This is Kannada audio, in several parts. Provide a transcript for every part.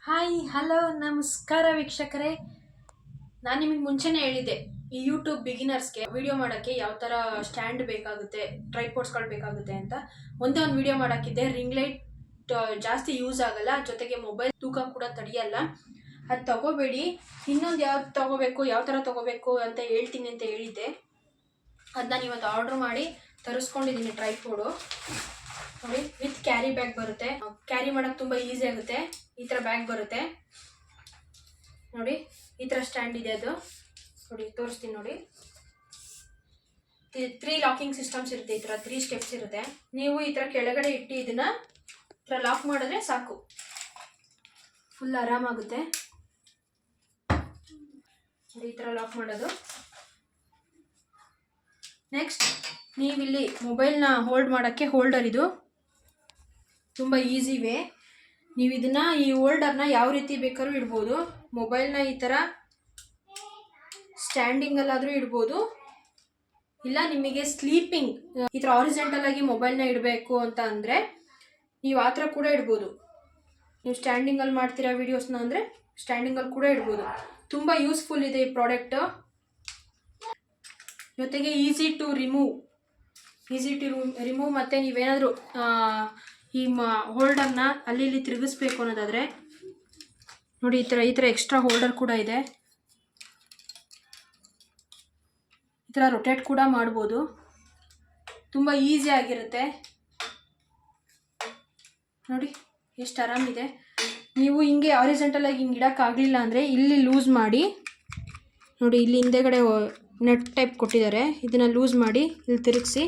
ಹಾಯ್ ಹಲೋ ನಮಸ್ಕಾರ ವೀಕ್ಷಕರೇ. ನಾನು ನಿಮಗೆ ಮುಂಚೆನೇ ಹೇಳಿದ್ದೆ, ಈ ಯೂಟ್ಯೂಬ್ ಬಿಗಿನರ್ಸ್ಗೆ ವಿಡಿಯೋ ಮಾಡೋಕ್ಕೆ ಯಾವ ಥರ ಸ್ಟ್ಯಾಂಡ್ ಬೇಕಾಗುತ್ತೆ, ಟ್ರೈಪೋಡ್ಸ್ಗಳು ಬೇಕಾಗುತ್ತೆ ಅಂತ ಒಂದೇ ಒಂದು ವಿಡಿಯೋ ಮಾಡೋಕ್ಕಿದ್ದೆ. ರಿಂಗ್ ಲೈಟ್ ಜಾಸ್ತಿ ಯೂಸ್ ಆಗಲ್ಲ, ಜೊತೆಗೆ ಮೊಬೈಲ್ ತೂಕ ಕೂಡ ತಡೆಯಲ್ಲ. ಅದು ತಗೋಬೇಡಿ. ಇನ್ನೊಂದು ಯಾವ್ದು ತಗೋಬೇಕು, ಯಾವ ಥರ ತಗೋಬೇಕು ಅಂತ ಹೇಳ್ತೀನಿ ಅಂತ ಹೇಳಿದ್ದೆ. ಅದನ್ನ ಇವತ್ತು ಆರ್ಡ್ರ್ ಮಾಡಿ ತರಿಸ್ಕೊಂಡಿದ್ದೀನಿ. ಟ್ರೈಪೋಡು ನೋಡಿ, ವಿತ್ ಕ್ಯಾರಿ ಬ್ಯಾಗ್ ಬರುತ್ತೆ. ಕ್ಯಾರಿ ಮಾಡೋಕ್ಕೆ ತುಂಬ ಈಸಿ ಆಗುತ್ತೆ. ಈ ಥರ ಬ್ಯಾಗ್ ಬರುತ್ತೆ ನೋಡಿ, ಈ ಥರ ಸ್ಟ್ಯಾಂಡ್ ಇದೆ. ಅದು ನೋಡಿ, ತೋರಿಸ್ತೀನಿ ನೋಡಿ. 3 ಲಾಕಿಂಗ್ ಸಿಸ್ಟಮ್ಸ್ ಇರುತ್ತೆ. ಈ ಥರ 3 ಸ್ಟೆಪ್ಸ್ ಇರುತ್ತೆ. ನೀವು ಈ ಥರ ಕೆಳಗಡೆ ಇಟ್ಟು ಇದನ್ನ ಈ ಥರ ಲಾಕ್ ಮಾಡಿದ್ರೆ ಸಾಕು, ಫುಲ್ ಆರಾಮಾಗುತ್ತೆ. ಈ ಥರ ಲಾಕ್ ಮಾಡೋದು. ನೆಕ್ಸ್ಟ್, ನೀವಿಲ್ಲಿ ಮೊಬೈಲ್ನ ಹೋಲ್ಡ್ ಮಾಡೋಕ್ಕೆ ಹೋಲ್ಡರ್, ಇದು ತುಂಬ ಈಸಿ ವೇ. ನೀವು ಇದನ್ನ, ಈ ಹೋಲ್ಡರ್ನ ಯಾವ ರೀತಿ ಬೇಕಾದ್ರೂ ಇಡ್ಬೋದು. ಮೊಬೈಲ್ನ ಈ ಥರ ಸ್ಟ್ಯಾಂಡಿಂಗಲ್ಲಾದರೂ ಇಡ್ಬೋದು, ಇಲ್ಲ ನಿಮಗೆ ಸ್ಲೀಪಿಂಗ್ ಈ ಥರ ಹಾರಿಜಾಂಟಲ್ ಆಗಿ ಮೊಬೈಲ್ನ ಇಡಬೇಕು ಅಂತ ಅಂದರೆ ನೀವು ಆ ಥರ ಕೂಡ ಇಡ್ಬೋದು. ನೀವು ಸ್ಟ್ಯಾಂಡಿಂಗಲ್ಲಿ ಮಾಡ್ತೀರಾ ವೀಡಿಯೋಸ್ನ ಅಂದರೆ ಸ್ಟ್ಯಾಂಡಿಂಗಲ್ಲಿ ಕೂಡ ಇಡ್ಬೋದು. ತುಂಬ ಯೂಸ್ಫುಲ್ ಇದೆ ಈ ಪ್ರಾಡಕ್ಟ್. ಜೊತೆಗೆ ಈಸಿ ಟು ರಿಮೂವ್ ಮತ್ತು ನೀವೇನಾದರೂ ಈ ಹೋಲ್ಡರ್ನ ಅಲ್ಲಿ ಇಲ್ಲಿ ತಿರುಗಿಸ್ಬೇಕು ಅನ್ನೋದಾದರೆ ನೋಡಿ, ಈ ಥರ ಎಕ್ಸ್ಟ್ರಾ ಹೋಲ್ಡರ್ ಕೂಡ ಇದೆ. ಈ ಥರ ರೊಟೇಟ್ ಕೂಡ ಮಾಡ್ಬೋದು. ತುಂಬ ಈಸಿ ಆಗಿರುತ್ತೆ ನೋಡಿ, ಎಷ್ಟು ಆರಾಮಿದೆ. ನೀವು ಹಿಂಗೆ ಹಾರಿಜಾಂಟಲಾಗಿ ಹಿಂಗೆ ಇಡೋಕ್ಕಾಗಲಿಲ್ಲ ಅಂದರೆ ಇಲ್ಲಿ ಲೂಸ್ ಮಾಡಿ ನೋಡಿ, ಇಲ್ಲಿ ಹಿಂದೆಗಡೆ ನೆಟ್ ಟೈಪ್ ಕೊಟ್ಟಿದ್ದಾರೆ. ಇದನ್ನು ಲೂಸ್ ಮಾಡಿ ಇಲ್ಲಿ ತಿರುಗಿಸಿ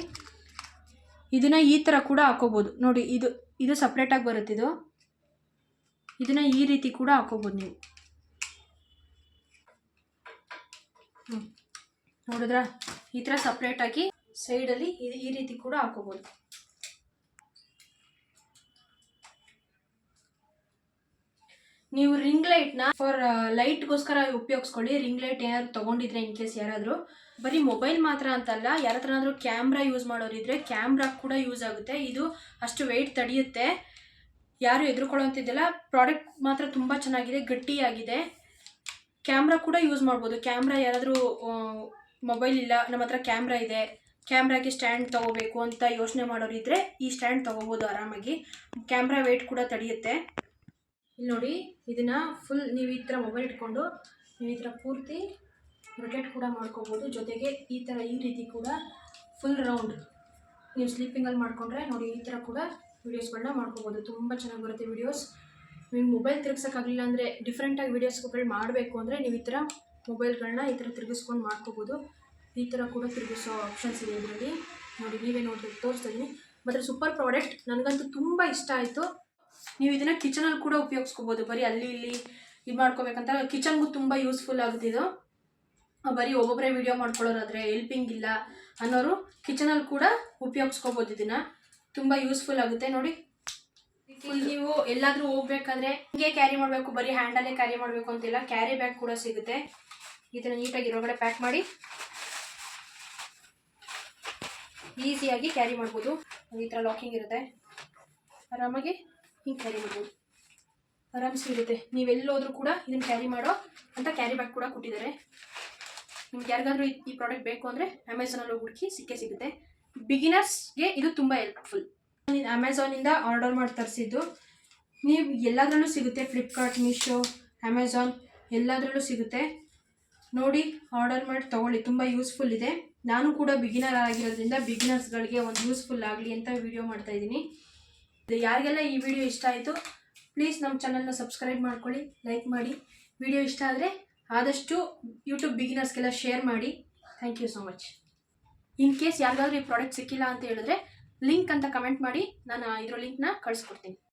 ಇದನ್ನು ಈ ಥರ ಕೂಡ ಹಾಕೋಬೋದು ನೋಡಿ. ಇದು ಸಪ್ರೇಟಾಗಿ ಬರುತ್ತೆ. ಇದನ್ನು ಈ ರೀತಿ ಕೂಡ ಹಾಕೋಬೋದು ನೀವು. ನೋಡಿದ್ರಾ, ಈ ಥರ ಸಪ್ರೇಟಾಗಿ ಸೈಡಲ್ಲಿ ಈ ರೀತಿ ಕೂಡ ಹಾಕೋಬೋದು. ನೀವು ರಿಂಗ್ ಲೈಟ್ನ ಫಾರ್ ಲೈಟ್ಗೋಸ್ಕರ ಉಪಯೋಗಿಸ್ಕೊಳ್ಳಿ. ರಿಂಗ್ ಲೈಟ್ ಏನಾದ್ರು ತೊಗೊಂಡಿದ್ರೆ, ಇನ್ ಕೇಸ್ ಯಾರಾದರೂ ಬರೀ ಮೊಬೈಲ್ ಮಾತ್ರ ಅಂತಲ್ಲ, ಯಾರ ಹತ್ರನಾದ್ರೂ ಕ್ಯಾಮ್ರಾ ಯೂಸ್ ಮಾಡೋರಿದ್ರೆ ಕ್ಯಾಮ್ರಾ ಕೂಡ ಯೂಸ್ ಆಗುತ್ತೆ. ಇದು ಅಷ್ಟು ವೆಯ್ಟ್ ತಡೆಯುತ್ತೆ, ಯಾರು ಎದುರುಕೊಳ್ಳೋಂತಿದ್ದೆಲ್ಲ. ಪ್ರಾಡಕ್ಟ್ ಮಾತ್ರ ತುಂಬ ಚೆನ್ನಾಗಿದೆ, ಗಟ್ಟಿಯಾಗಿದೆ. ಕ್ಯಾಮ್ರಾ ಕೂಡ ಯೂಸ್ ಮಾಡ್ಬೋದು. ಕ್ಯಾಮ್ರಾ ಯಾರಾದರೂ ಮೊಬೈಲ್ ಇಲ್ಲ, ನಮ್ಮ ಹತ್ರ ಕ್ಯಾಮ್ರಾ ಇದೆ, ಕ್ಯಾಮ್ರಾಗೆ ಸ್ಟ್ಯಾಂಡ್ ತೊಗೋಬೇಕು ಅಂತ ಯೋಚನೆ ಮಾಡೋರಿದ್ರೆ ಈ ಸ್ಟ್ಯಾಂಡ್ ತೊಗೋಬೋದು ಆರಾಮಾಗಿ. ಕ್ಯಾಮ್ರಾ ವೆಯ್ಟ್ ಕೂಡ ತಡೆಯುತ್ತೆ. ಇಲ್ಲಿ ನೋಡಿ, ಇದನ್ನು ಫುಲ್ ನೀವು ಈ ಥರ ಮೊಬೈಲ್ ಇಟ್ಕೊಂಡು ನೀವು ಈ ಥರ ಪೂರ್ತಿ ರೊಟೇಟ್ ಕೂಡ ಮಾಡ್ಕೋಬೋದು. ಜೊತೆಗೆ ಈ ಥರ ಈ ರೀತಿ ಕೂಡ ಫುಲ್ ರೌಂಡ್ ನೀವು ಸ್ಲೀಪಿಂಗಲ್ಲಿ ಮಾಡಿಕೊಂಡ್ರೆ ನೋಡಿ, ಈ ಥರ ಕೂಡ ವೀಡಿಯೋಸ್ಗಳನ್ನ ಮಾಡ್ಕೋಬೋದು. ತುಂಬ ಚೆನ್ನಾಗಿ ಬರುತ್ತೆ ವೀಡಿಯೋಸ್. ನೀವು ಮೊಬೈಲ್ ತಿರುಗ್ಸೋಕ್ಕಾಗಲಿಲ್ಲ ಅಂದರೆ, ಡಿಫ್ರೆಂಟಾಗಿ ವೀಡಿಯೋಸ್ಗಳು ಮಾಡಬೇಕು ಅಂದರೆ ನೀವು ಈ ಥರ ಮೊಬೈಲ್ಗಳನ್ನ ಈ ಥರ ತಿರುಗಿಸ್ಕೊಂಡು ಮಾಡ್ಕೋಬೋದು. ಈ ಥರ ಕೂಡ ತಿರುಗಿಸೋ ಆಪ್ಷನ್ಸ್ ಇದೆ ಇದರಲ್ಲಿ ನೋಡಿ. ನೀವೇ ನೋಡಿ ತೋರಿಸ್ತಾ ಇದ್ದೀನಿ. ಮತ್ತು ಸೂಪರ್ ಪ್ರಾಡಕ್ಟ್, ನನಗಂತೂ ತುಂಬ ಇಷ್ಟ ಆಯಿತು. ನೀವು ಇದನ್ನು ಕಿಚನಲ್ಲಿ ಕೂಡ ಉಪಯೋಗಿಸ್ಕೋಬೋದು. ಬರೀ ಅಲ್ಲಿ ಇಲ್ಲಿ ಇದು ಮಾಡ್ಕೋಬೇಕಂತ ಕಿಚನ್ಗೂ ತುಂಬ ಯೂಸ್ಫುಲ್ ಆಗುತ್ತೆ ಇದು. ಬರೀ ಒಬ್ಬೊಬ್ಬರೇ ವೀಡಿಯೋ ಮಾಡ್ಕೊಳ್ಳೋರಾದರೆ, ಹೆಲ್ಪಿಂಗ್ ಇಲ್ಲ ಅನ್ನೋರು ಕಿಚನಲ್ಲಿ ಕೂಡ ಉಪಯೋಗಿಸ್ಕೋಬೋದು. ಇದನ್ನು ತುಂಬ ಯೂಸ್ಫುಲ್ ಆಗುತ್ತೆ ನೋಡಿ. ನೀವು ಎಲ್ಲಾದರೂ ಹೋಗ್ಬೇಕಾದ್ರೆ ಹಿಂಗೆ ಕ್ಯಾರಿ ಮಾಡಬೇಕು, ಬರೀ ಹ್ಯಾಂಡಲ್ಲೇ ಕ್ಯಾರಿ ಮಾಡಬೇಕು ಅಂತಿಲ್ಲ, ಕ್ಯಾರಿ ಬ್ಯಾಗ್ ಕೂಡ ಸಿಗುತ್ತೆ. ಇದನ್ನು ನೀಟಾಗಿ ಹೊರಗಡೆ ಪ್ಯಾಕ್ ಮಾಡಿ ಈಸಿಯಾಗಿ ಕ್ಯಾರಿ ಮಾಡ್ಬೋದು. ಈ ಥರ ಲಾಕಿಂಗ್ ಇರುತ್ತೆ, ಆರಾಮಾಗಿ ಹಿಂಗೆ ಕ್ಯಾರಿ ಮಾಡ್ಬೋದು, ಆರಾಮ್ಸಿ ಇರುತ್ತೆ. ನೀವೆಲ್ಲೋದ್ರೂ ಕೂಡ ಇದನ್ನು ಕ್ಯಾರಿ ಮಾಡೋ ಅಂತ ಕ್ಯಾರಿ ಬ್ಯಾಗ್ ಕೂಡ ಕೊಟ್ಟಿದ್ದಾರೆ. ನಿಮ್ಗೆ ಯಾರಿಗಾದ್ರೂ ಈ ಪ್ರಾಡಕ್ಟ್ ಬೇಕು ಅಂದರೆ ಅಮೆಝಾನಲ್ಲಿ ಹುಡುಕಿ ಸಿಗುತ್ತೆ. ಬಿಗಿನರ್ಸ್ಗೆ ಇದು ತುಂಬ ಹೆಲ್ಪ್ಫುಲ್. ಅಮೆಝಾನಿಂದ ಆರ್ಡರ್ ಮಾಡಿ ತರಿಸಿದ್ದು. ನೀವು ಎಲ್ಲದರಲ್ಲೂ ಸಿಗುತ್ತೆ, ಫ್ಲಿಪ್ಕಾರ್ಟ್, ಮೀಶೋ, ಅಮೆಝಾನ್ ಎಲ್ಲದರಲ್ಲೂ ಸಿಗುತ್ತೆ. ನೋಡಿ, ಆರ್ಡರ್ ಮಾಡಿ ತೊಗೊಳ್ಳಿ, ತುಂಬ ಯೂಸ್ಫುಲ್ ಇದೆ. ನಾನು ಕೂಡ ಬಿಗಿನರ್ ಆಗಿರೋದ್ರಿಂದ ಬಿಗಿನರ್ಸ್ಗಳಿಗೆ ಒಂದು ಯೂಸ್ಫುಲ್ ಆಗಲಿ ಅಂತ ವಿಡಿಯೋ ಮಾಡ್ತಾಯಿದ್ದೀನಿ. ಯಾರಿಗೆಲ್ಲ ಈ ವಿಡಿಯೋ ಇಷ್ಟ ಆಯಿತು, ಪ್ಲೀಸ್ ನಮ್ಮ ಚಾನಲ್ನ ಸಬ್ಸ್ಕ್ರೈಬ್ ಮಾಡ್ಕೊಳ್ಳಿ, ಲೈಕ್ ಮಾಡಿ. ವಿಡಿಯೋ ಇಷ್ಟ ಆದರೆ ಆದಷ್ಟು ಯೂಟ್ಯೂಬ್ ಬಿಗಿನರ್ಸ್ಗೆಲ್ಲ ಶೇರ್ ಮಾಡಿ. Thank you so much. In case ಯಾರಿಗಾದ್ರೂ ಈ ಪ್ರಾಡಕ್ಟ್ ಸಿಕ್ಕಿಲ್ಲ ಅಂತ ಹೇಳಿದ್ರೆ ಲಿಂಕ್ ಅಂತ ಕಮೆಂಟ್ ಮಾಡಿ, ನಾನು ಇದರ ಲಿಂಕ್ನ ಕಳಿಸ್ಕೊಡ್ತೀನಿ.